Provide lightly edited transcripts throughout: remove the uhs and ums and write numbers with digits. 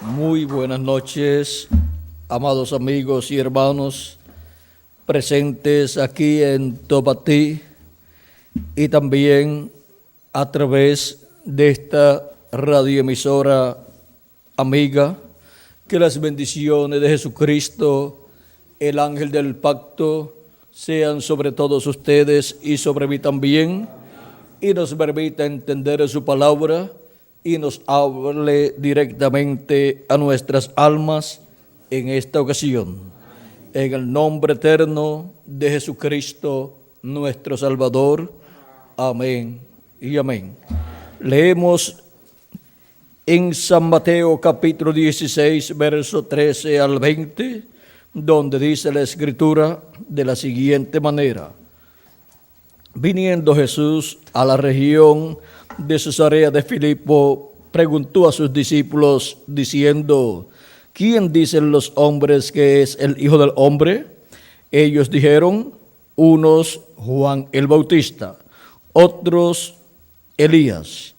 Muy buenas noches, amados amigos y hermanos presentes aquí en Topatí y también a través de esta radioemisora amiga. Que las bendiciones de Jesucristo, el ángel del pacto, sean sobre todos ustedes y sobre mí también, y nos permita entender su palabra y nos hable directamente a nuestras almas en esta ocasión. En el nombre eterno de Jesucristo, nuestro Salvador. Amén y amén. Leemos en San Mateo capítulo 16, verso 13 al 20, donde dice la Escritura de la siguiente manera: Viniendo Jesús a la región de Cesarea de Filipo, preguntó a sus discípulos diciendo: ¿Quién dicen los hombres que es el Hijo del Hombre? Ellos dijeron: unos Juan el Bautista, otros Elías,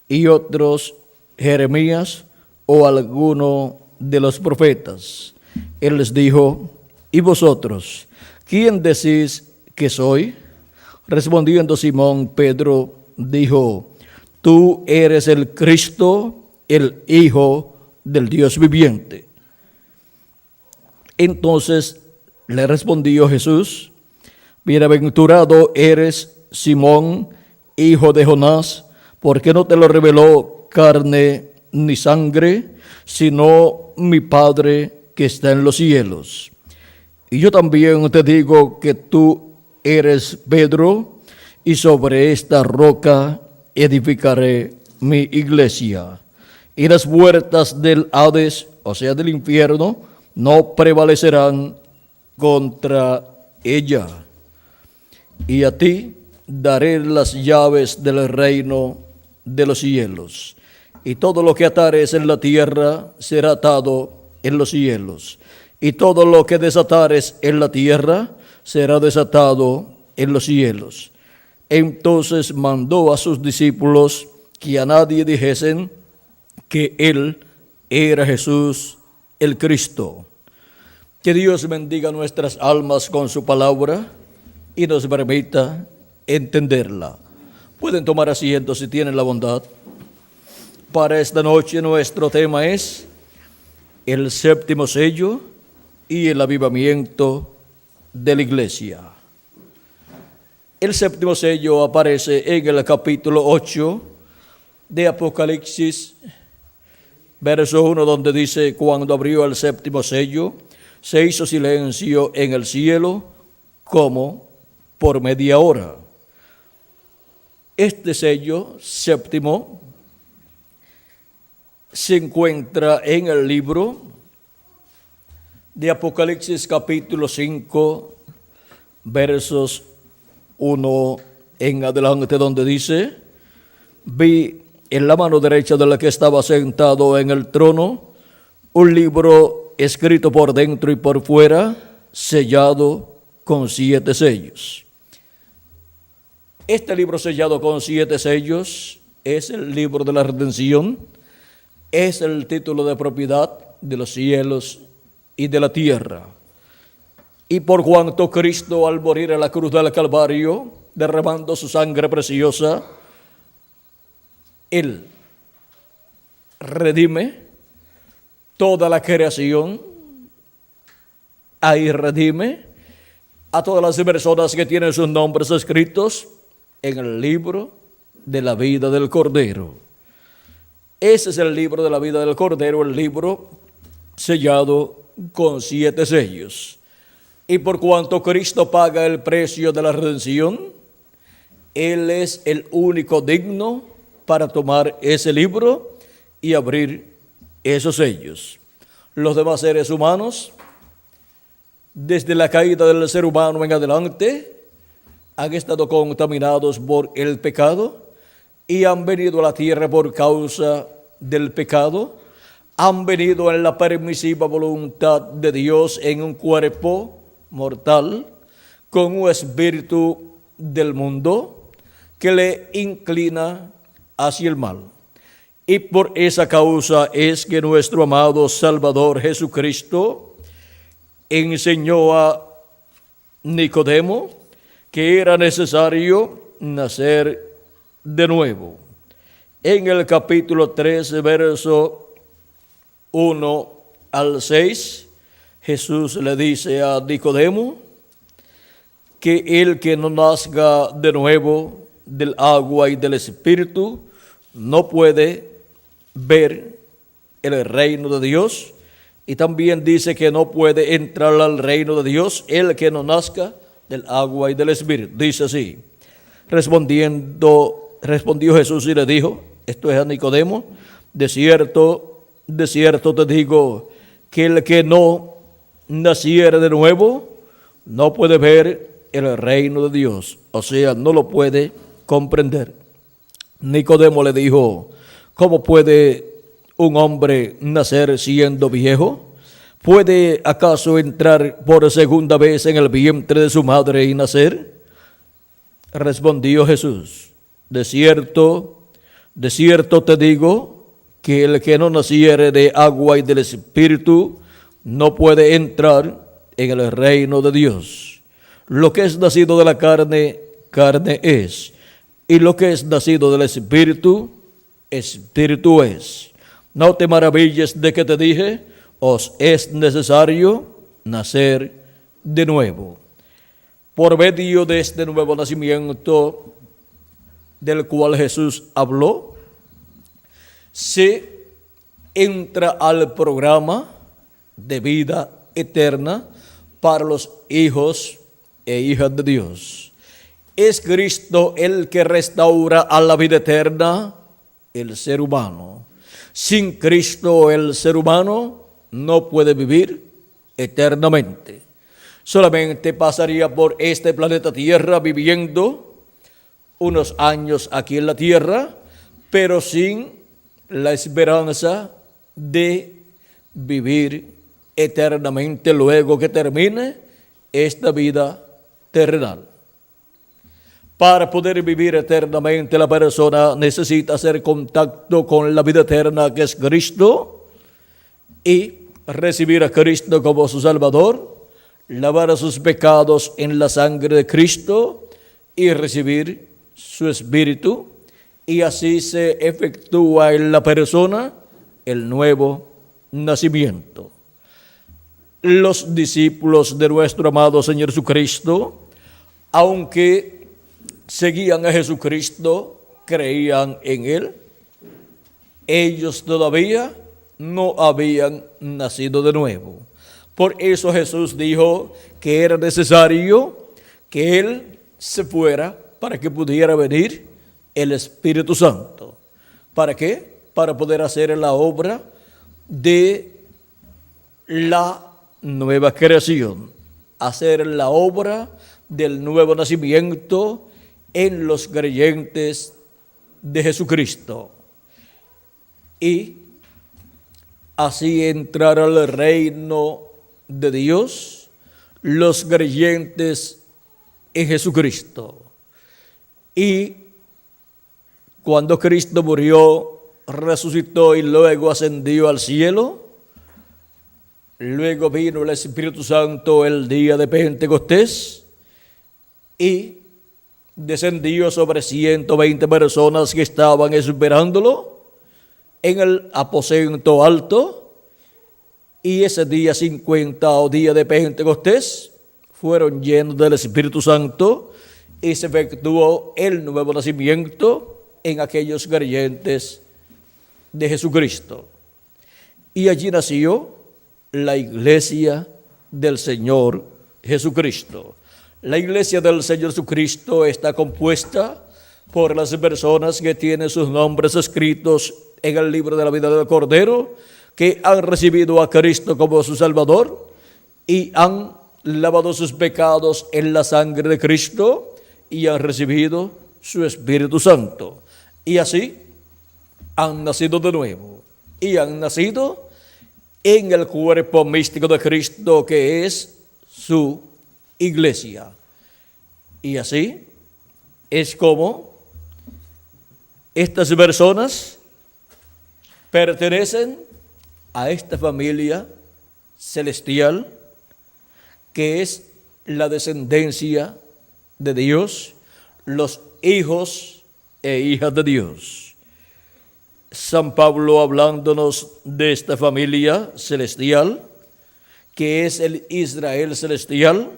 y otros Jeremías o alguno de los profetas. Él les dijo: ¿y vosotros, quién decís que soy? Respondiendo Simón Pedro, dijo: Tú eres el Cristo, el Hijo del Dios viviente. Entonces le respondió Jesús: Bienaventurado eres, Simón, hijo de Jonás, porque no te lo reveló carne ni sangre, sino mi Padre que está en los cielos. Y yo también te digo que tú eres Pedro, y sobre esta roca edificaré mi iglesia. Y las puertas del Hades, o sea del infierno, no prevalecerán contra ella. Y a ti daré las llaves del reino de los cielos. Y todo lo que atares en la tierra será atado en los cielos. Y todo lo que desatares en la tierra será desatado en los cielos. Entonces mandó a sus discípulos que a nadie dijesen que él era Jesús el Cristo. Que Dios bendiga nuestras almas con su palabra y nos permita entenderla. Pueden tomar asiento si tienen la bondad. Para esta noche nuestro tema es el séptimo sello y el avivamiento de la iglesia. El séptimo sello aparece en el capítulo 8 de Apocalipsis, verso 1, donde dice: Cuando abrió el séptimo sello, se hizo silencio en el cielo como por media hora. Este sello séptimo se encuentra en el libro de Apocalipsis capítulo 5, versos 1 en adelante, donde dice: Vi en la mano derecha de la que estaba sentado en el trono un libro escrito por dentro y por fuera, sellado con 7 sellos. Este libro sellado con 7 sellos es el libro de la redención, es el título de propiedad de los cielos y de la tierra. Y por cuanto Cristo, al morir en la cruz del Calvario, derramando su sangre preciosa, Él redime toda la creación, ahí redime a todas las personas que tienen sus nombres escritos en el libro de la vida del Cordero. Ese es el libro de la vida del Cordero, el libro sellado con 7 sellos. Y por cuanto Cristo paga el precio de la redención, Él es el único digno para tomar ese libro y abrir esos sellos. Los demás seres humanos, desde la caída del ser humano en adelante, han estado contaminados por el pecado y han venido a la tierra por causa del pecado. Han venido en la permisiva voluntad de Dios en un cuerpo mortal, con un espíritu del mundo que le inclina hacia el mal. Y por esa causa es que nuestro amado Salvador Jesucristo enseñó a Nicodemo que era necesario nacer de nuevo. En el capítulo 13, verso 1 al 6, Jesús le dice a Nicodemo que el que no nazca de nuevo del agua y del Espíritu no puede ver el reino de Dios. Y también dice que no puede entrar al reino de Dios el que no nazca del agua y del Espíritu. Dice así: respondió Jesús y le dijo, esto es a Nicodemo, de cierto te digo, que el que no naciere de nuevo no puede ver el reino de Dios. O sea, no lo puede comprender. Nicodemo le dijo, ¿cómo puede un hombre nacer siendo viejo? ¿Puede acaso entrar por segunda vez en el vientre de su madre y nacer? Respondió Jesús, de cierto te digo, que el que no naciere de agua y del Espíritu no puede entrar en el reino de Dios. Lo que es nacido de la carne, carne es, y lo que es nacido del Espíritu, Espíritu es. No te maravilles de que te dije, os es necesario nacer de nuevo. Por medio de este nuevo nacimiento del cual Jesús habló, se entra al programa de vida eterna para los hijos e hijas de Dios. Es Cristo el que restaura a la vida eterna el ser humano. Sin Cristo el ser humano no puede vivir eternamente. Solamente pasaría por este planeta Tierra viviendo unos años aquí en la Tierra, pero sin la esperanza de vivir eternamente luego que termine esta vida terrenal. Para poder vivir eternamente, la persona necesita hacer contacto con la vida eterna que es Cristo y recibir a Cristo como su Salvador, lavar sus pecados en la sangre de Cristo y recibir su Espíritu, y así se efectúa en la persona el nuevo nacimiento. Los discípulos de nuestro amado Señor Jesucristo, aunque seguían a Jesucristo, creían en Él, ellos todavía no habían nacido de nuevo. Por eso Jesús dijo que era necesario que Él se fuera para que pudiera venir el Espíritu Santo. ¿Para qué? Para poder hacer la obra de la nueva creación, hacer la obra del nuevo nacimiento en los creyentes de Jesucristo. Y así entrar al reino de Dios los creyentes en Jesucristo. Y cuando Cristo murió, resucitó y luego ascendió al cielo, luego vino el Espíritu Santo el día de Pentecostés y descendió sobre 120 personas que estaban esperándolo en el aposento alto. Y ese día 50 o día de Pentecostés fueron llenos del Espíritu Santo y se efectuó el nuevo nacimiento en aquellos creyentes de Jesucristo. Y allí nació la iglesia del Señor Jesucristo. La iglesia del Señor Jesucristo está compuesta por las personas que tienen sus nombres escritos en el libro de la vida del Cordero, que han recibido a Cristo como su Salvador y han lavado sus pecados en la sangre de Cristo y han recibido su Espíritu Santo. Y así han nacido de nuevo y han nacido en el cuerpo místico de Cristo, que es su iglesia. Y así es como estas personas pertenecen a esta familia celestial que es la descendencia de Dios, los hijos e hijas de Dios. San Pablo, hablándonos de esta familia celestial, que es el Israel celestial,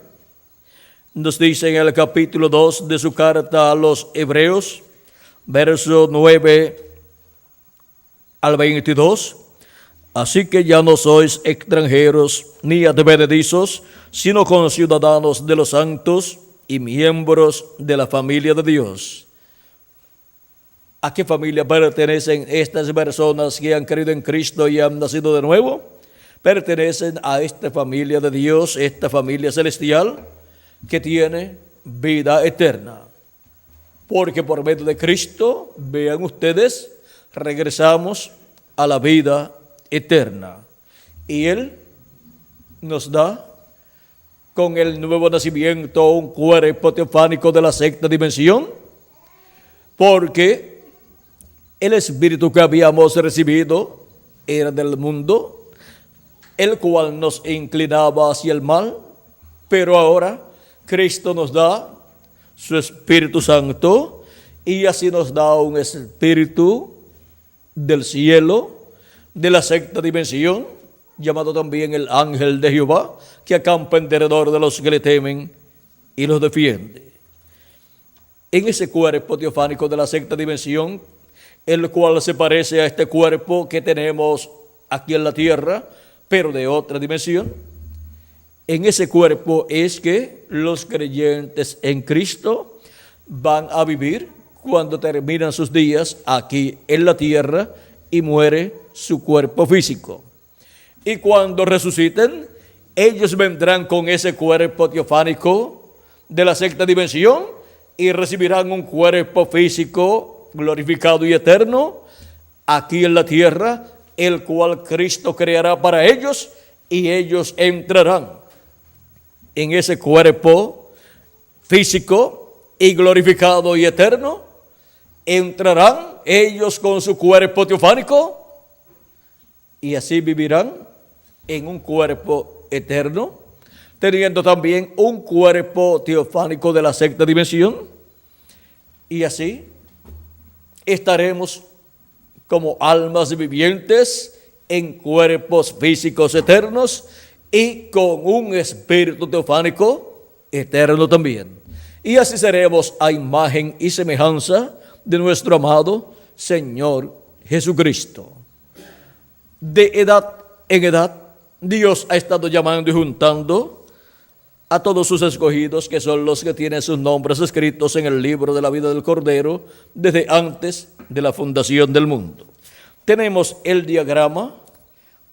nos dice en el capítulo 2 de su carta a los Hebreos, verso 9 al 22, así que ya no sois extranjeros ni advenedizos, sino conciudadanos de los santos y miembros de la familia de Dios. ¿A qué familia pertenecen estas personas que han creído en Cristo y han nacido de nuevo? Pertenecen a esta familia de Dios, esta familia celestial que tiene vida eterna. Porque por medio de Cristo, vean ustedes, regresamos a la vida eterna. Y Él nos da con el nuevo nacimiento un cuerpo teofánico de la sexta dimensión, porque el espíritu que habíamos recibido era del mundo, el cual nos inclinaba hacia el mal, pero ahora Cristo nos da su Espíritu Santo y así nos da un espíritu del cielo, de la sexta dimensión, llamado también el ángel de Jehová, que acampa en derredor de los que le temen y los defiende. En ese cuerpo teofánico de la sexta dimensión, el cual se parece a este cuerpo que tenemos aquí en la tierra, pero de otra dimensión, en ese cuerpo es que los creyentes en Cristo van a vivir cuando terminan sus días aquí en la tierra y muere su cuerpo físico. Y cuando resuciten, ellos vendrán con ese cuerpo teofánico de la sexta dimensión y recibirán un cuerpo físico glorificado y eterno aquí en la tierra, el cual Cristo creará para ellos y ellos entrarán en ese cuerpo físico y glorificado y eterno. Entrarán ellos con su cuerpo teofánico y así vivirán en un cuerpo eterno, teniendo también un cuerpo teofánico de la sexta dimensión, y así estaremos como almas vivientes en cuerpos físicos eternos y con un espíritu teofánico eterno también. Y así seremos a imagen y semejanza de nuestro amado Señor Jesucristo. De edad en edad, Dios ha estado llamando y juntando a todos sus escogidos, que son los que tienen sus nombres escritos en el libro de la vida del Cordero desde antes de la fundación del mundo. Tenemos el diagrama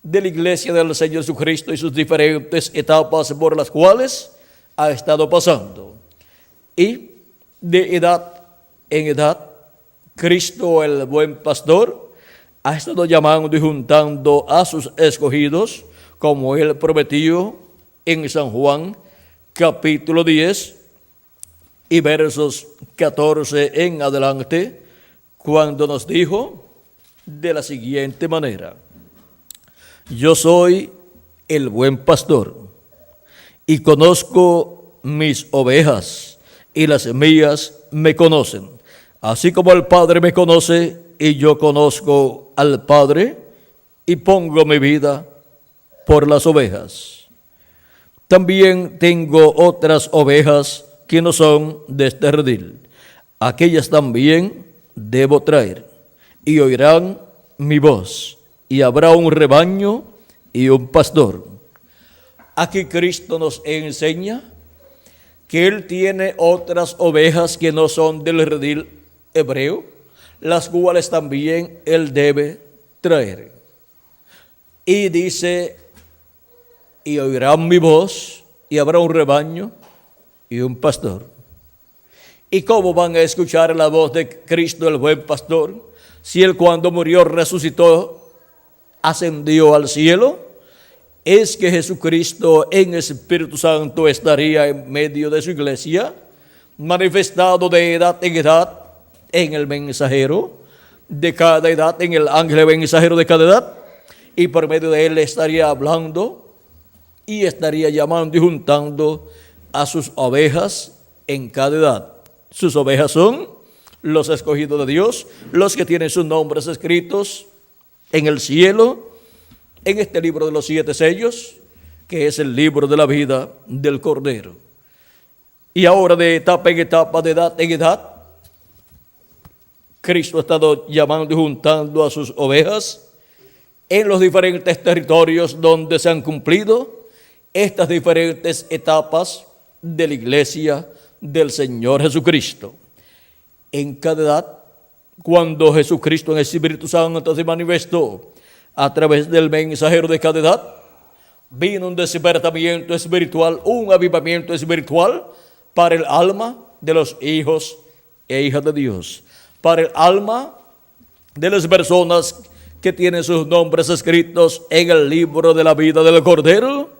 de la iglesia del Señor Jesucristo y sus diferentes etapas por las cuales ha estado pasando. Y de edad en edad, Cristo, el buen pastor, ha estado llamando y juntando a sus escogidos, como Él prometió en San Juan, capítulo 10 y versos 14 en adelante, cuando nos dijo de la siguiente manera: yo soy el buen pastor y conozco mis ovejas y las mías me conocen, así como el Padre me conoce y yo conozco al Padre y pongo mi vida por las ovejas. También tengo otras ovejas que no son de este redil. Aquellas también debo traer y oirán mi voz, y habrá un rebaño y un pastor. Aquí Cristo nos enseña que Él tiene otras ovejas que no son del redil hebreo, las cuales también Él debe traer. Y dice, y oirán mi voz, y habrá un rebaño y un pastor. ¿Y cómo van a escuchar la voz de Cristo, el buen pastor, si Él cuando murió resucitó, ascendió al cielo? Es que Jesucristo en Espíritu Santo estaría en medio de su iglesia, manifestado de edad en edad en el mensajero, de cada edad en el ángel mensajero de cada edad, y por medio de él estaría hablando y estaría llamando y juntando a sus ovejas en cada edad. Sus ovejas son los escogidos de Dios, los que tienen sus nombres escritos en el cielo, en este libro de los 7 sellos, que es el libro de la vida del Cordero. Y ahora, de etapa en etapa, de edad en edad, Cristo ha estado llamando y juntando a sus ovejas en los diferentes territorios donde se han cumplido estas diferentes etapas de la iglesia del Señor Jesucristo. En cada edad, cuando Jesucristo en el Espíritu Santo se manifestó a través del mensajero de cada edad, vino un despertamiento espiritual, un avivamiento espiritual para el alma de los hijos e hijas de Dios, para el alma de las personas que tienen sus nombres escritos en el libro de la vida del Cordero.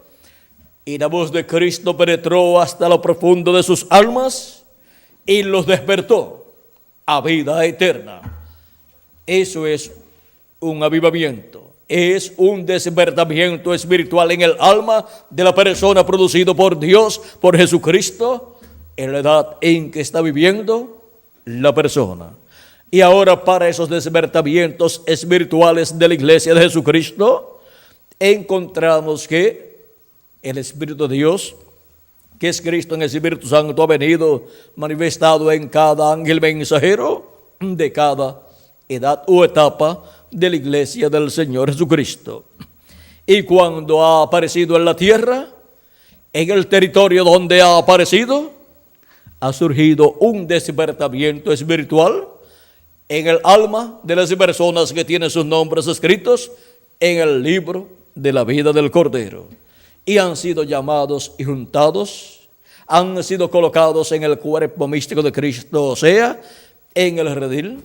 Y la voz de Cristo penetró hasta lo profundo de sus almas y los despertó a vida eterna. Eso es un avivamiento, es un despertamiento espiritual en el alma de la persona producido por Dios, por Jesucristo, en la edad en que está viviendo la persona. Y ahora, para esos despertamientos espirituales de la iglesia de Jesucristo, encontramos que el Espíritu de Dios, que es Cristo en el Espíritu Santo, ha venido manifestado en cada ángel mensajero de cada edad o etapa de la iglesia del Señor Jesucristo. Y cuando ha aparecido en la tierra, en el territorio donde ha aparecido, ha surgido un despertamiento espiritual en el alma de las personas que tienen sus nombres escritos en el libro de la vida del Cordero. Y han sido llamados y juntados, han sido colocados en el cuerpo místico de Cristo, o sea, en el redil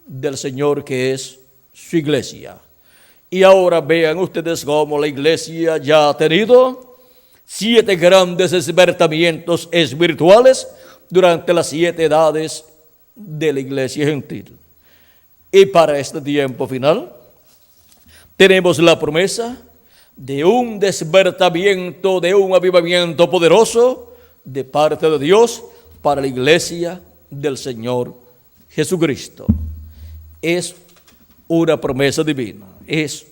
del Señor, que es su iglesia. Y ahora vean ustedes cómo la iglesia ya ha tenido 7 grandes despertamientos espirituales durante las 7 edades de la iglesia gentil. Y para este tiempo final tenemos la promesa de un despertamiento, de un avivamiento poderoso de parte de Dios para la iglesia del Señor Jesucristo. Es una promesa divina, es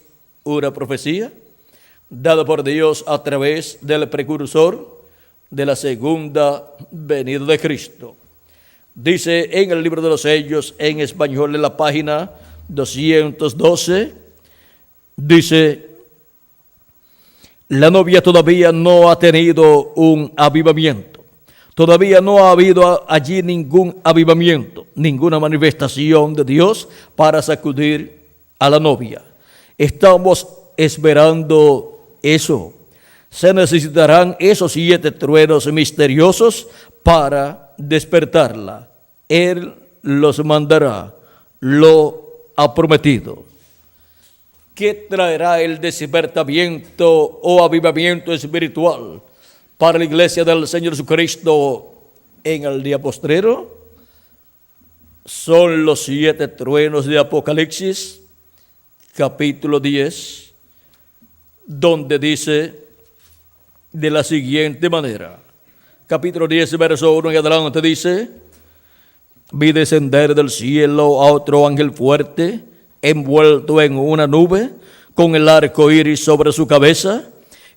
una profecía dada por Dios a través del precursor de la segunda venida de Cristo. Dice en el libro de los sellos, en español, en la página 212, dice: la novia todavía no ha tenido un avivamiento. Todavía no ha habido allí ningún avivamiento, ninguna manifestación de Dios para sacudir a la novia. Estamos esperando eso. Se necesitarán esos 7 truenos misteriosos para despertarla. Él los mandará, lo ha prometido. ¿Qué traerá el despertamiento o avivamiento espiritual para la iglesia del Señor Jesucristo en el día postrero? Son los 7 truenos de Apocalipsis, capítulo 10, donde dice de la siguiente manera. Capítulo 10, verso 1 en adelante dice: vi descender del cielo a otro ángel fuerte, envuelto en una nube, con el arco iris sobre su cabeza,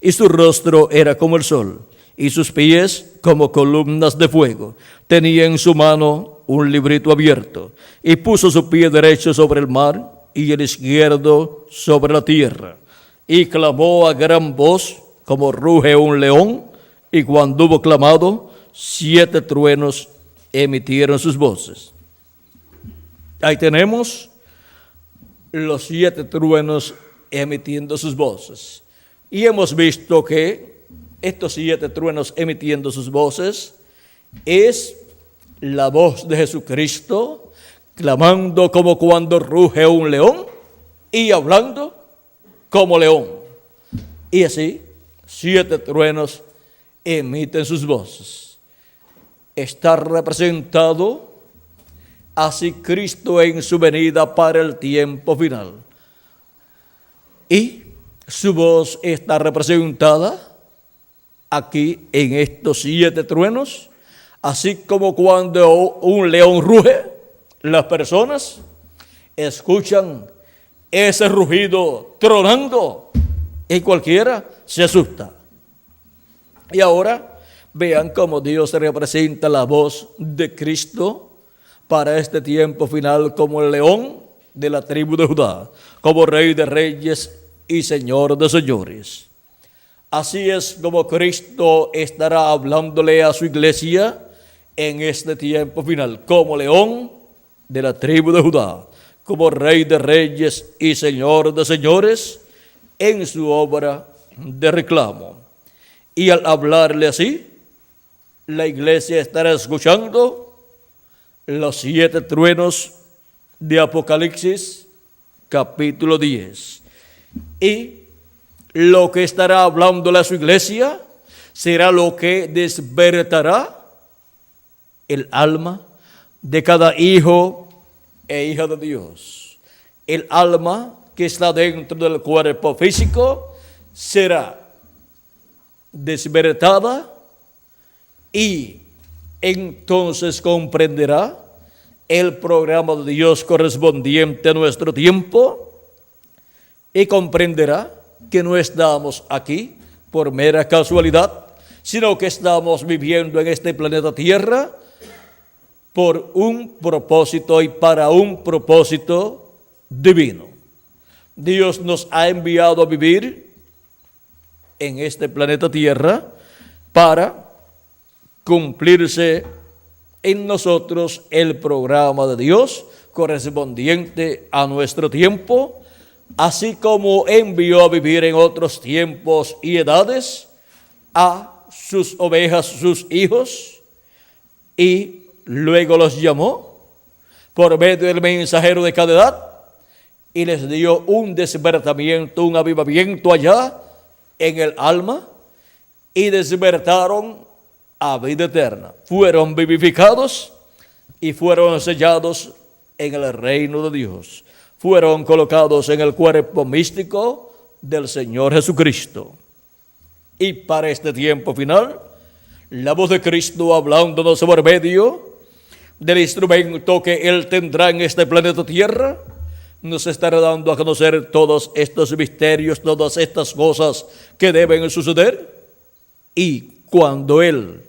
y su rostro era como el sol, y sus pies como columnas de fuego. Tenía en su mano un librito abierto, y puso su pie derecho sobre el mar, y el izquierdo sobre la tierra. Y clamó a gran voz, como ruge un león, y cuando hubo clamado, 7 truenos emitieron sus voces. Ahí tenemos los 7 truenos emitiendo sus voces. Y hemos visto que estos 7 truenos emitiendo sus voces es la voz de Jesucristo, clamando como cuando ruge un león y hablando como león. Y así, 7 truenos emiten sus voces. Está representado así Cristo en su venida para el tiempo final. Y su voz está representada aquí en estos 7 truenos, así como cuando un león ruge, las personas escuchan ese rugido tronando y cualquiera se asusta. Y ahora vean cómo Dios representa la voz de Cristo para este tiempo final como el león de la tribu de Judá, como Rey de reyes y Señor de señores. Así es como Cristo estará hablándole a su iglesia en este tiempo final, como león de la tribu de Judá, como Rey de reyes y Señor de señores en su obra de reclamo. Y al hablarle así, la iglesia estará escuchando los 7 truenos de Apocalipsis capítulo 10. Y lo que estará hablándole a su iglesia será lo que despertará el alma de cada hijo e hija de Dios. El alma que está dentro del cuerpo físico será despertada y entonces comprenderá el programa de Dios correspondiente a nuestro tiempo y comprenderá que no estamos aquí por mera casualidad, sino que estamos viviendo en este planeta Tierra por un propósito y para un propósito divino. Dios nos ha enviado a vivir en este planeta Tierra para cumplirse en nosotros el programa de Dios correspondiente a nuestro tiempo, así como envió a vivir en otros tiempos y edades a sus ovejas, sus hijos, y luego los llamó por medio del mensajero de cada edad y les dio un despertamiento, un avivamiento allá en el alma, y despertaron a vida eterna. Fueron vivificados y fueron sellados en el reino de Dios. Fueron colocados en el cuerpo místico del Señor Jesucristo. Y para este tiempo final, la voz de Cristo hablándonos por medio del instrumento que Él tendrá en este planeta Tierra, nos estará dando a conocer todos estos misterios, todas estas cosas que deben suceder. Y cuando Él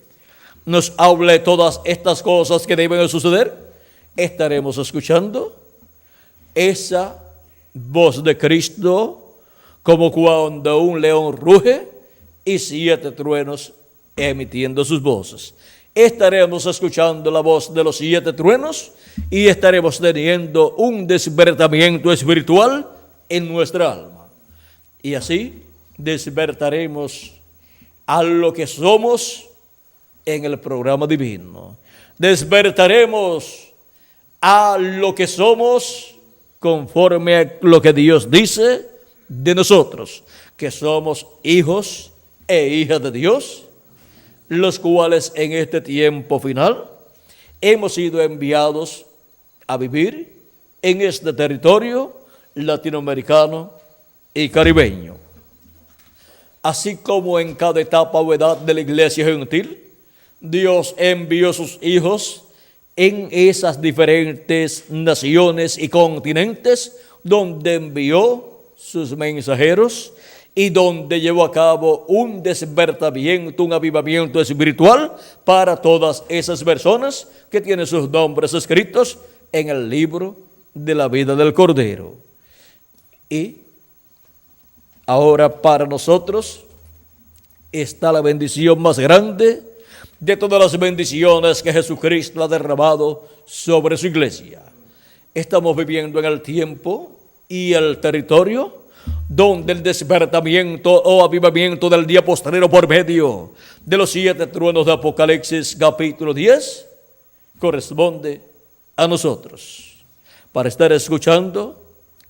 nos hable todas estas cosas que deben suceder, estaremos escuchando esa voz de Cristo como cuando un león ruge y 7 truenos emitiendo sus voces. Estaremos escuchando la voz de los 7 truenos y estaremos teniendo un despertamiento espiritual en nuestra alma. Y así despertaremos a lo que somos en el programa divino. Despertaremos a lo que somos conforme a lo que Dios dice de nosotros, que somos hijos e hijas de Dios, los cuales en este tiempo final hemos sido enviados a vivir en este territorio latinoamericano y caribeño. Así como en cada etapa o edad de la iglesia gentil, Dios envió sus hijos en esas diferentes naciones y continentes donde envió sus mensajeros y donde llevó a cabo un despertamiento, un avivamiento espiritual para todas esas personas que tienen sus nombres escritos en el libro de la vida del Cordero. Y ahora para nosotros está la bendición más grande de todas las bendiciones que Jesucristo ha derramado sobre su iglesia. Estamos viviendo en el tiempo y el territorio donde el despertamiento o avivamiento del día postrero por medio de los 7 truenos de Apocalipsis capítulo 10 corresponde a nosotros, para estar escuchando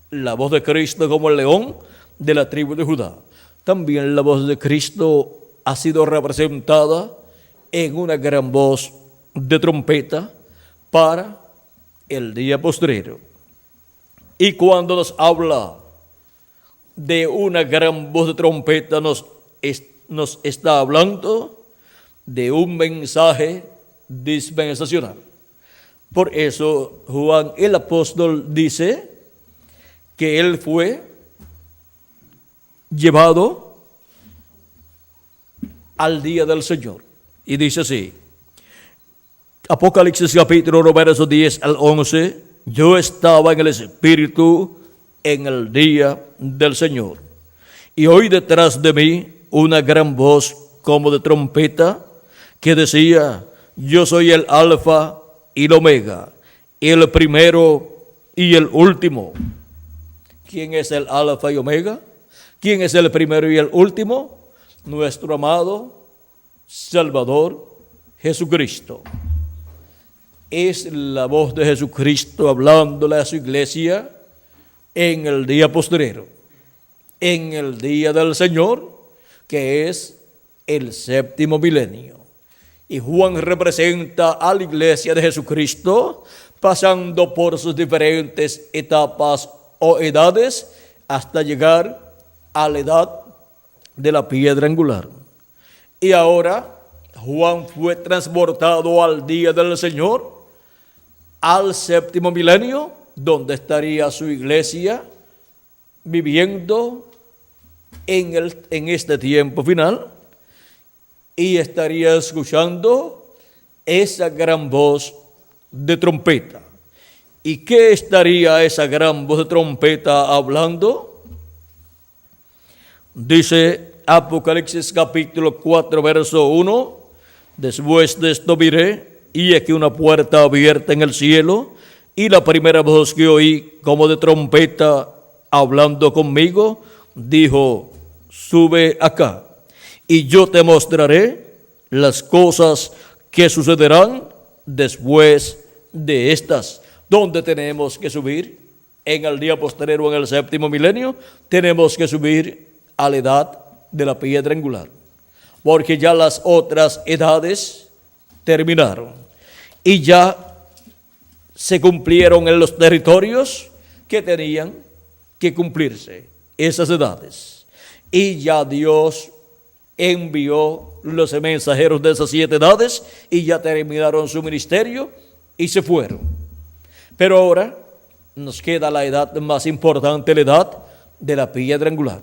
la voz de Cristo como el león de la tribu de Judá. También la voz de Cristo ha sido representada en una gran voz de trompeta para el día postrero. Y cuando nos habla de una gran voz de trompeta, nos está hablando de un mensaje dispensacional. Por eso Juan el apóstol dice que él fue llevado al día del Señor. Y dice así, Apocalipsis capítulo 1, versos 10 al 11, yo estaba en el Espíritu en el día del Señor, y oí detrás de mí una gran voz como de trompeta, que decía, yo soy el Alfa y el Omega, el primero y el último. ¿Quién es el Alfa y Omega? ¿Quién es el primero y el último? Nuestro amado Salvador Jesucristo. Es la voz de Jesucristo hablándole a su iglesia en el día postrero, en el día del Señor, que es el séptimo milenio. Y Juan representa a la iglesia de Jesucristo pasando por sus diferentes etapas o edades hasta llegar a la edad de la piedra angular. Y ahora Juan fue transportado al día del Señor, al séptimo milenio, donde estaría su iglesia viviendo en este tiempo final, y estaría escuchando esa gran voz de trompeta. ¿Y qué estaría esa gran voz de trompeta hablando? Dice Apocalipsis capítulo 4, verso 1, después de esto miré, y aquí una puerta abierta en el cielo, y la primera voz que oí como de trompeta hablando conmigo, dijo, sube acá, y yo te mostraré las cosas que sucederán después de estas. ¿Dónde tenemos que subir? En el día postrero, en el séptimo milenio, tenemos que subir a la edad de la piedra angular, porque ya las otras edades terminaron y ya se cumplieron en los territorios que tenían que cumplirse esas edades, y ya Dios envió los mensajeros de esas 7 edades y ya terminaron su ministerio y se fueron. Pero ahora nos queda la edad más importante, la edad de la piedra angular,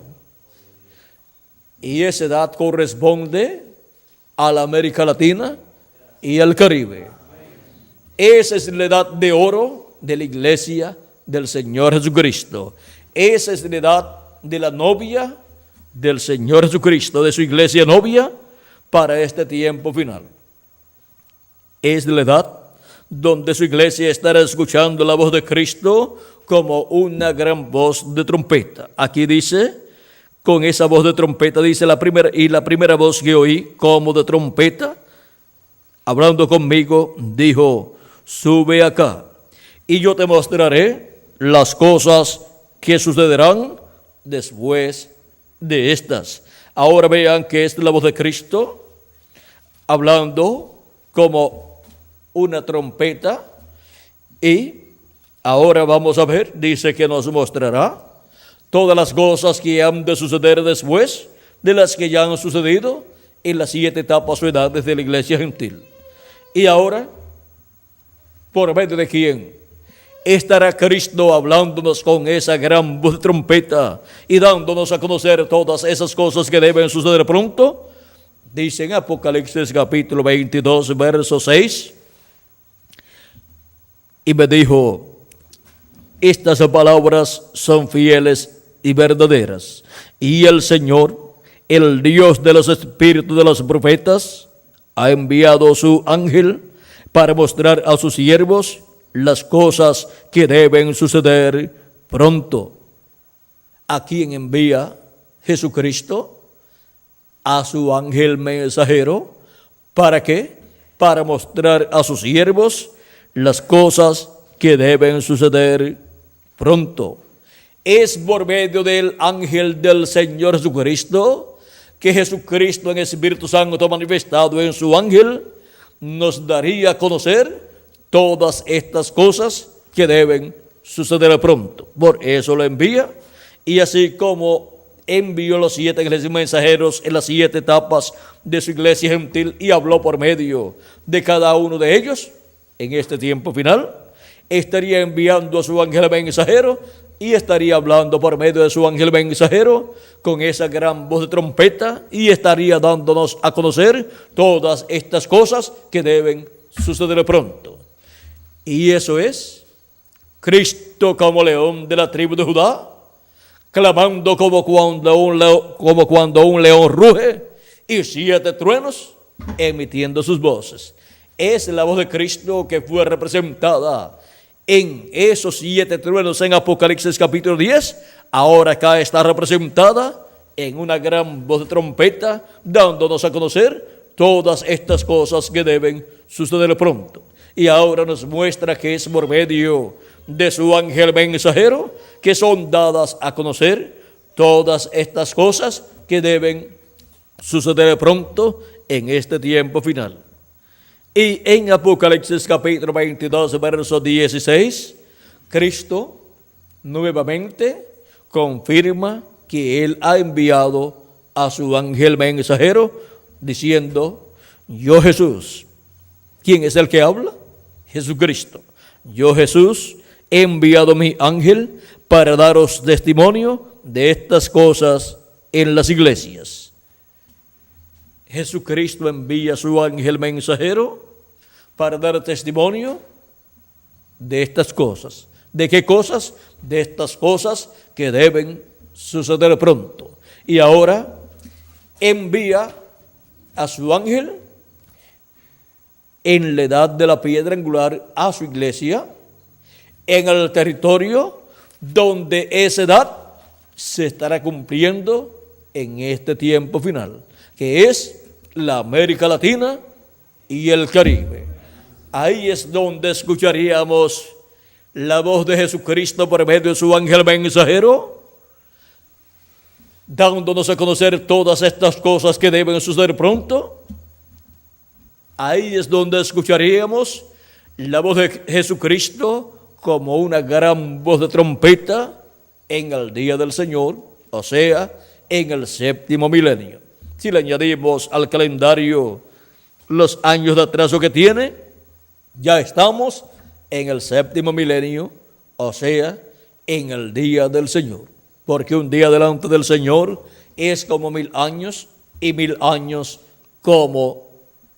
y esa edad corresponde a la América Latina y al Caribe. Esa es la edad de oro de la iglesia del Señor Jesucristo. Esa es la edad de la novia del Señor Jesucristo, de su iglesia novia para este tiempo final. Es la edad donde su iglesia estará escuchando la voz de Cristo como una gran voz de trompeta. Aquí dice, con esa voz de trompeta, dice la primera voz que oí como de trompeta, hablando conmigo, dijo, sube acá, y yo te mostraré las cosas que sucederán después de estas. Ahora vean que es la voz de Cristo hablando como una trompeta, y ahora vamos a ver, dice que nos mostrará todas las cosas que han de suceder después de las que ya han sucedido en las 7 etapas o edades de la iglesia gentil. Y ahora, ¿por medio de quién estará Cristo hablándonos con esa gran voz de trompeta y dándonos a conocer todas esas cosas que deben suceder pronto? Dice en Apocalipsis capítulo 22, verso 6, y me dijo, estas palabras son fieles y verdaderas, y el Señor, el Dios de los espíritus de los profetas, ha enviado su ángel para mostrar a sus siervos las cosas que deben suceder pronto. ¿A quién envía Jesucristo? A su ángel mensajero. ¿Para qué? Para mostrar a sus siervos las cosas que deben suceder pronto. Es por medio del ángel del Señor Jesucristo que Jesucristo en el Espíritu Santo manifestado en su ángel nos daría a conocer todas estas cosas que deben suceder pronto. Por eso lo envía, y así como envió los 7 ángeles mensajeros en las 7 etapas de su iglesia gentil y habló por medio de cada uno de ellos, en este tiempo final estaría enviando a su ángel mensajero y estaría hablando por medio de su ángel mensajero con esa gran voz de trompeta y estaría dándonos a conocer todas estas cosas que deben suceder pronto. Y eso es Cristo como león de la tribu de Judá, clamando como cuando un león ruge, y 7 truenos emitiendo sus voces. Es la voz de Cristo que fue representada en esos 7 truenos en Apocalipsis capítulo 10. Ahora acá está representada en una gran voz de trompeta, dándonos a conocer todas estas cosas que deben suceder pronto. Y ahora nos muestra que es por medio de su ángel mensajero que son dadas a conocer todas estas cosas que deben suceder pronto en este tiempo final. Y en Apocalipsis capítulo 22, verso 16, Cristo nuevamente confirma que Él ha enviado a su ángel mensajero diciendo: yo Jesús. ¿Quién es el que habla? Jesucristo. Yo Jesús he enviado mi ángel para daros testimonio de estas cosas en las iglesias. Jesucristo envía a su ángel mensajero para dar testimonio de estas cosas. ¿De qué cosas? De estas cosas que deben suceder pronto. Y ahora envía a su ángel en la edad de la piedra angular a su iglesia, en el territorio donde esa edad se estará cumpliendo en este tiempo final, que es la América Latina y el Caribe. Ahí es donde escucharíamos la voz de Jesucristo por medio de su ángel mensajero, dándonos a conocer todas estas cosas que deben suceder pronto. Ahí es donde escucharíamos la voz de Jesucristo como una gran voz de trompeta en el día del Señor, o sea, en el 7º milenio. Si le añadimos al calendario los años de atraso que tiene, ya estamos en el 7º milenio, o sea, en el día del Señor. Porque un día delante del Señor es como 1000 años, y 1000 años como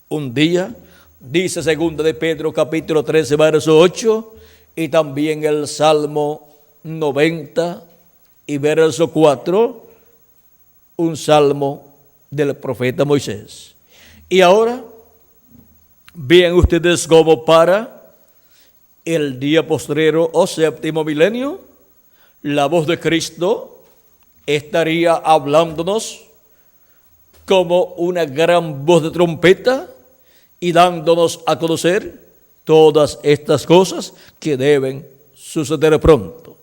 un día. Dice 2 de Pedro capítulo 13, verso 8, y también el Salmo 90 y verso 4, un salmo del profeta Moisés. Y ahora, vean ustedes cómo para el día postrero o 7º milenio, la voz de Cristo estaría hablándonos como una gran voz de trompeta y dándonos a conocer todas estas cosas que deben suceder pronto.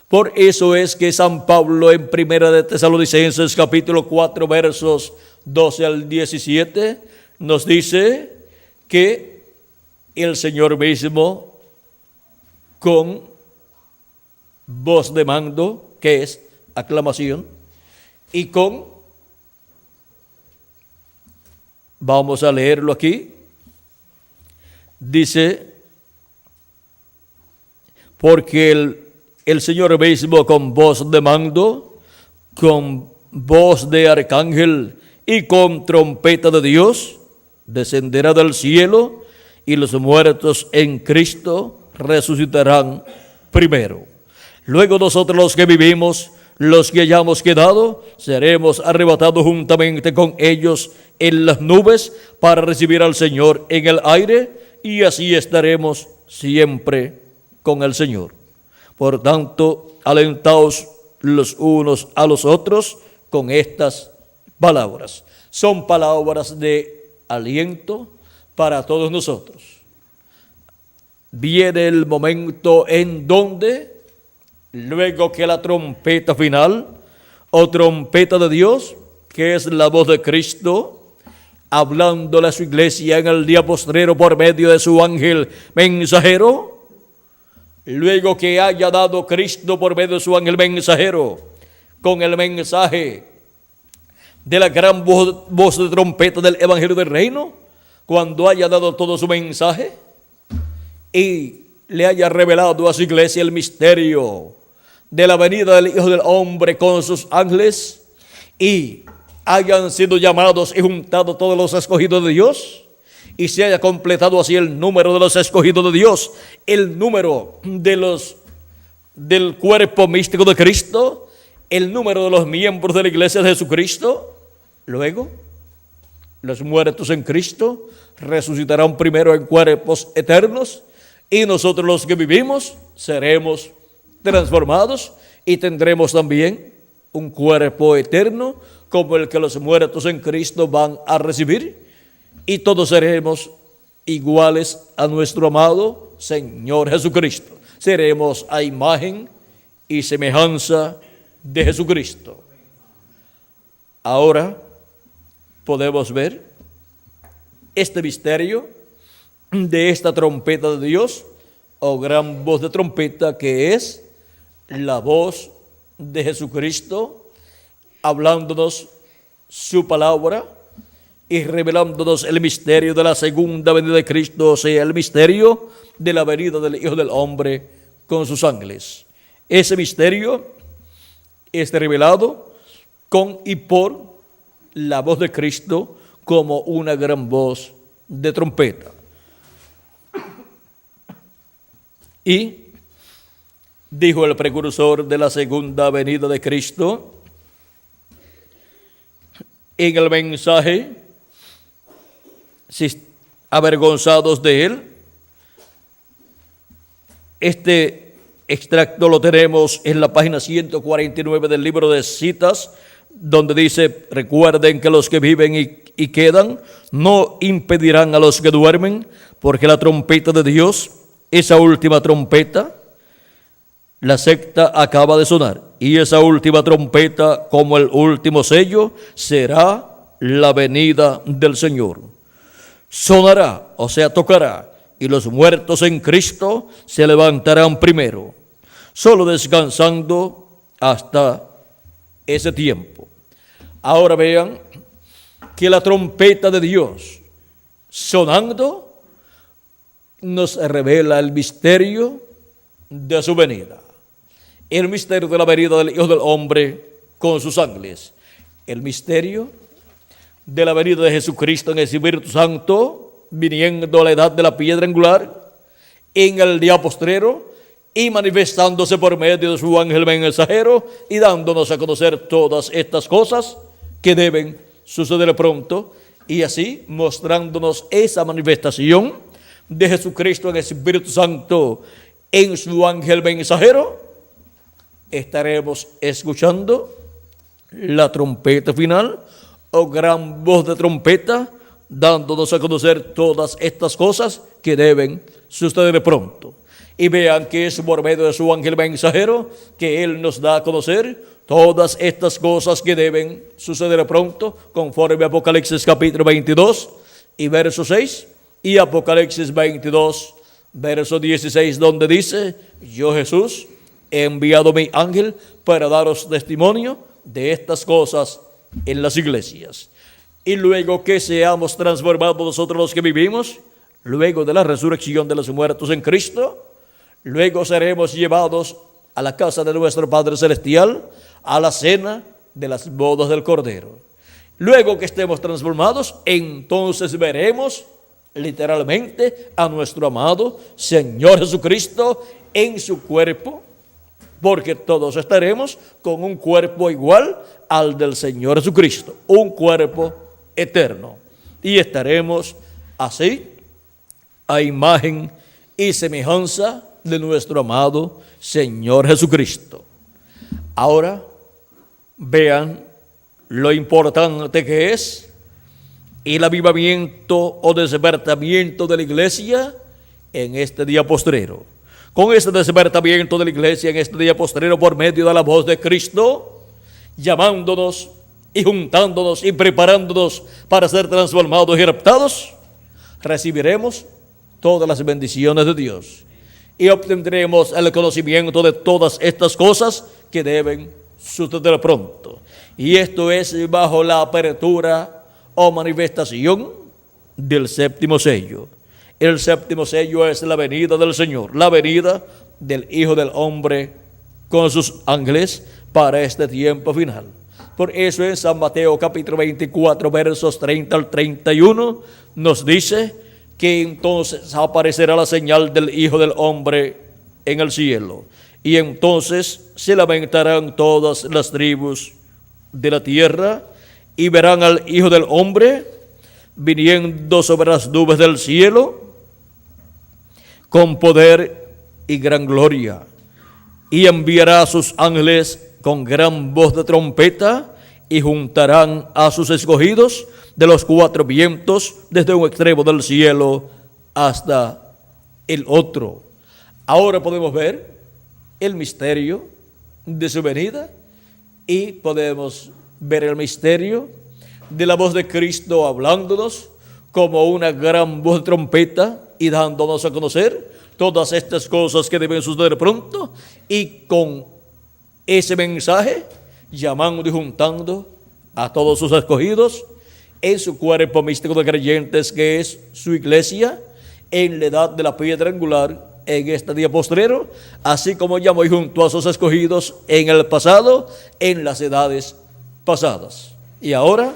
Por eso es que San Pablo en 1 de Tesalonicenses capítulo 4 versos 12 al 17 nos dice que el Señor mismo con voz de mando, que es aclamación, y con, vamos a leerlo aquí, dice, porque el Señor mismo con voz de mando, con voz de arcángel y con trompeta de Dios, descenderá del cielo, y los muertos en Cristo resucitarán primero. Luego nosotros los que vivimos, los que hayamos quedado, seremos arrebatados juntamente con ellos en las nubes para recibir al Señor en el aire, y así estaremos siempre con el Señor. Por tanto, alentaos los unos a los otros con estas palabras. Son palabras de aliento para todos nosotros. Viene el momento en donde, luego que la trompeta final o trompeta de Dios, que es la voz de Cristo, hablándole a su iglesia en el día postrero por medio de su ángel mensajero, luego que haya dado Cristo por medio de su ángel mensajero, con el mensaje de la gran voz de trompeta del Evangelio del Reino, cuando haya dado todo su mensaje y le haya revelado a su iglesia el misterio de la venida del Hijo del Hombre con sus ángeles, y hayan sido llamados y juntados todos los escogidos de Dios, y se haya completado así el número de los escogidos de Dios, el número del cuerpo místico de Cristo, el número de los miembros de la iglesia de Jesucristo. Luego, los muertos en Cristo resucitarán primero en cuerpos eternos, y nosotros los que vivimos seremos transformados y tendremos también un cuerpo eterno como el que los muertos en Cristo van a recibir, y todos seremos iguales a nuestro amado Señor Jesucristo. Seremos a imagen y semejanza de Jesucristo. Ahora podemos ver este misterio de esta trompeta de Dios, o gran voz de trompeta, que es la voz de Jesucristo hablándonos su palabra y revelándonos el misterio de la segunda venida de Cristo, o sea, el misterio de la venida del Hijo del Hombre con sus ángeles. Ese misterio es revelado con y por la voz de Cristo como una gran voz de trompeta. Y dijo el precursor de la segunda venida de Cristo en el mensaje: si avergonzados de él. Este extracto lo tenemos en la página 149 del libro de Citas, donde dice: recuerden que los que viven y quedan no impedirán a los que duermen, porque la trompeta de Dios, esa última trompeta, la sexta, acaba de sonar, y esa última trompeta, como el último sello, será la venida del Señor. Sonará, o sea, tocará, y los muertos en Cristo se levantarán primero, solo descansando hasta ese tiempo. Ahora vean que la trompeta de Dios sonando nos revela el misterio de su venida, el misterio de la venida del Hijo del Hombre con sus ángeles, el misterio de la venida de Jesucristo en el Espíritu Santo, viniendo a la edad de la piedra angular en el día postrero y manifestándose por medio de su ángel mensajero y dándonos a conocer todas estas cosas que deben suceder pronto, y así mostrándonos esa manifestación de Jesucristo en el Espíritu Santo en su ángel mensajero. Estaremos escuchando la trompeta final, o gran voz de trompeta, dándonos a conocer todas estas cosas que deben suceder pronto. Y vean que es por medio de su ángel mensajero que Él nos da a conocer todas estas cosas que deben suceder pronto, conforme a Apocalipsis capítulo 22 y verso 6, y Apocalipsis 22, verso 16, donde dice: yo, Jesús, he enviado mi ángel para daros testimonio de estas cosas en las iglesias. Y luego que seamos transformados nosotros los que vivimos, luego de la resurrección de los muertos en Cristo, luego seremos llevados a la casa de nuestro Padre Celestial, a la cena de las bodas del Cordero. Luego que estemos transformados, entonces veremos literalmente a nuestro amado Señor Jesucristo en su cuerpo, porque todos estaremos con un cuerpo igual al del Señor Jesucristo, un cuerpo eterno, y estaremos así a imagen y semejanza de nuestro amado Señor Jesucristo. Ahora vean lo importante que es el avivamiento o despertamiento de la iglesia en este día postrero. Con este despertamiento de la iglesia en este día postrero, por medio de la voz de Cristo, llamándonos y juntándonos y preparándonos para ser transformados y raptados, recibiremos todas las bendiciones de Dios. y obtendremos el conocimiento de todas estas cosas que deben suceder pronto. Y esto es bajo la apertura o manifestación del séptimo sello. El séptimo sello es la venida del Señor, la venida del Hijo del Hombre con sus ángeles para este tiempo final. Por eso en San Mateo capítulo 24 versos 30 al 31 nos dice que entonces aparecerá la señal del Hijo del Hombre en el cielo, y entonces se lamentarán todas las tribus de la tierra y verán al Hijo del Hombre viniendo sobre las nubes del cielo con poder y gran gloria, y enviará a sus ángeles con gran voz de trompeta, y juntarán a sus escogidos de los cuatro vientos, desde un extremo del cielo hasta el otro. Ahora podemos ver el misterio de su venida, y podemos ver el misterio de la voz de Cristo hablándonos como una gran voz de trompeta y dándonos a conocer todas estas cosas que deben suceder pronto, y con ese mensaje llamando y juntando a todos sus escogidos en su cuerpo místico de creyentes, que es su iglesia, en la edad de la piedra angular, en este día postrero, así como llamó y juntó a sus escogidos en el pasado, en las edades pasadas. Y ahora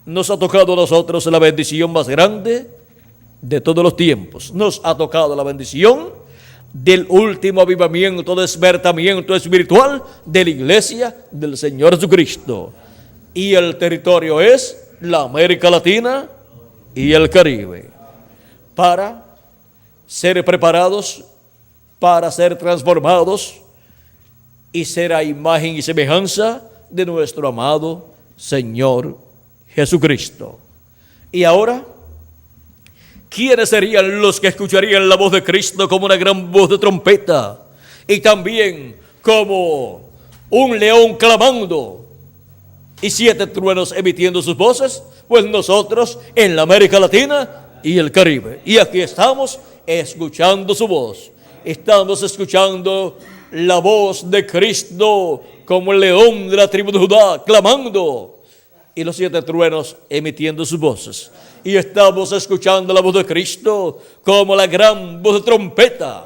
nos ha tocado a nosotros la bendición más grande de todos los tiempos. Nos ha tocado la bendición del último avivamiento, despertamiento espiritual de la iglesia del Señor Jesucristo. Y el territorio es la América Latina y el Caribe, para ser preparados, para ser transformados y ser a imagen y semejanza de nuestro amado Señor Jesucristo. Y ahora, ¿quiénes serían los que escucharían la voz de Cristo como una gran voz de trompeta, y también como un león clamando y 7 truenos emitiendo sus voces? Pues nosotros en la América Latina y el Caribe. Y aquí estamos escuchando su voz. Estamos escuchando la voz de Cristo como el león de la tribu de Judá clamando, y los 7 truenos emitiendo sus voces. Y estamos escuchando la voz de Cristo como la gran voz de trompeta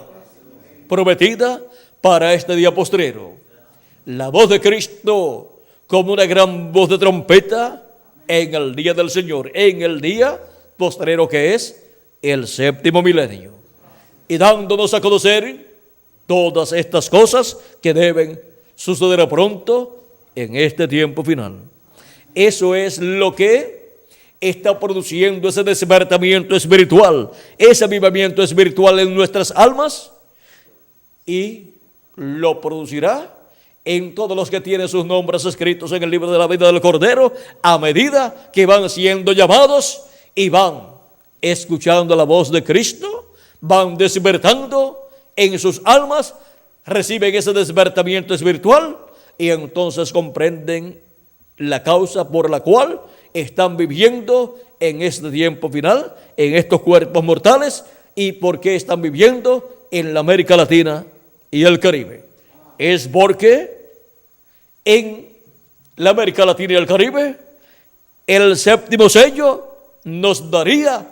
prometida para este día postrero. La voz de Cristo como una gran voz de trompeta en el día del Señor, en el día postrero que es el séptimo milenio, y dándonos a conocer todas estas cosas que deben suceder pronto en este tiempo final. Eso es lo que está produciendo ese despertamiento espiritual, ese avivamiento espiritual en nuestras almas, y lo producirá en todos los que tienen sus nombres escritos en el libro de la vida del Cordero, a medida que van siendo llamados y van escuchando la voz de Cristo, van despertando en sus almas, reciben ese despertamiento espiritual, y entonces comprenden la causa por la cual están viviendo en este tiempo final, en estos cuerpos mortales, y por qué están viviendo en la América Latina y el Caribe. Es porque en la América Latina y el Caribe el séptimo sello nos daría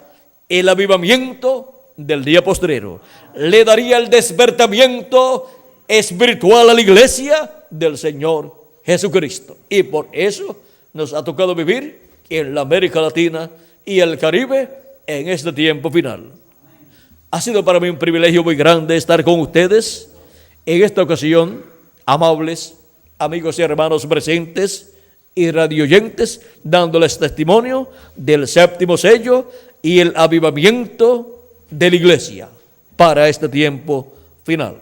el avivamiento del día postrero, le daría el despertamiento espiritual a la iglesia del Señor Jesucristo. Y por eso nos ha tocado vivir en la América Latina y el Caribe en este tiempo final. Ha sido para mí un privilegio muy grande estar con ustedes en esta ocasión, amables amigos y hermanos presentes y radioyentes, dándoles testimonio del séptimo sello y el avivamiento de la iglesia para este tiempo final.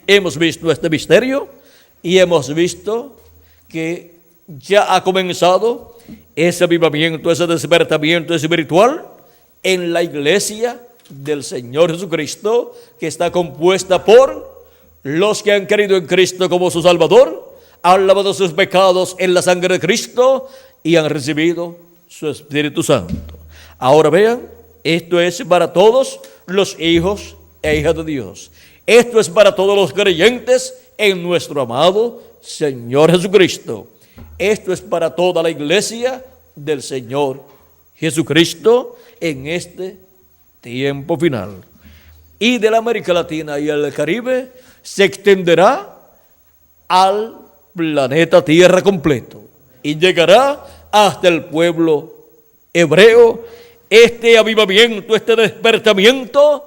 Hemos visto este misterio y hemos visto que ya ha comenzado ese avivamiento, ese despertamiento espiritual en la iglesia del Señor Jesucristo, que está compuesta por los que han creído en Cristo como su Salvador, han lavado sus pecados en la sangre de Cristo y han recibido su Espíritu Santo. Ahora vean, esto es para todos los hijos e hijas de Dios. Esto es para todos los creyentes en nuestro amado Señor Jesucristo. Esto es para toda la iglesia del Señor Jesucristo en este tiempo final. Y de la América Latina y el Caribe se extenderá al planeta Tierra completo y llegará hasta el pueblo hebreo este avivamiento, este despertamiento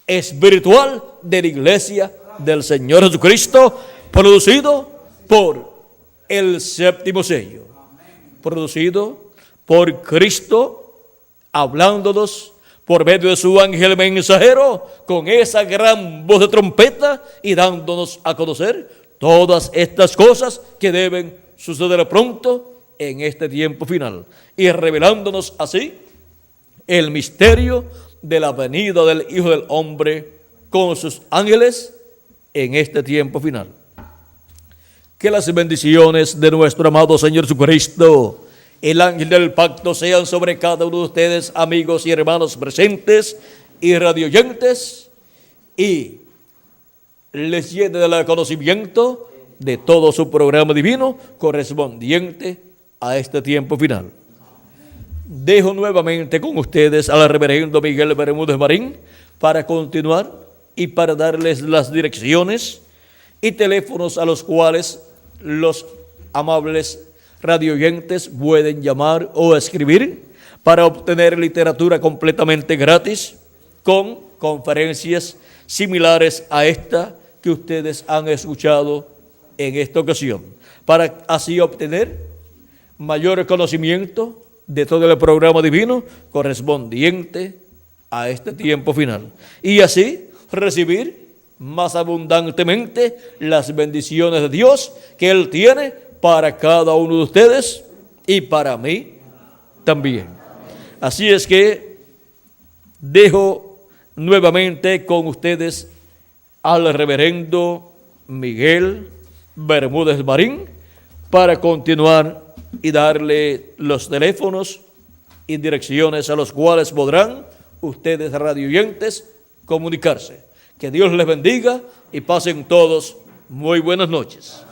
espiritual de la iglesia del Señor Jesucristo, producido por el séptimo sello, producido por Cristo, hablándonos por medio de su ángel mensajero, con esa gran voz de trompeta y dándonos a conocer todas estas cosas que deben suceder pronto en este tiempo final, y revelándonos así el misterio de la venida del Hijo del Hombre con sus ángeles en este tiempo final. Que las bendiciones de nuestro amado Señor Jesucristo, el ángel del pacto, sean sobre cada uno de ustedes, amigos y hermanos presentes y radioyentes, y les llene del conocimiento de todo su programa divino correspondiente a este tiempo final. Dejo nuevamente con ustedes al reverendo Miguel Bermúdez Marín para continuar y para darles las direcciones y teléfonos a los cuales los amables radioyentes pueden llamar o escribir para obtener literatura completamente gratis con conferencias similares a esta que ustedes han escuchado en esta ocasión, para así obtener mayor conocimiento de todo el programa divino correspondiente a este tiempo final, y así recibir más abundantemente las bendiciones de Dios que Él tiene para cada uno de ustedes y para mí también. Así es que dejo nuevamente con ustedes al reverendo Miguel Bermúdez Marín para continuar y darle los teléfonos y direcciones a los cuales podrán ustedes radioyentes comunicarse. Que Dios les bendiga y pasen todos muy buenas noches.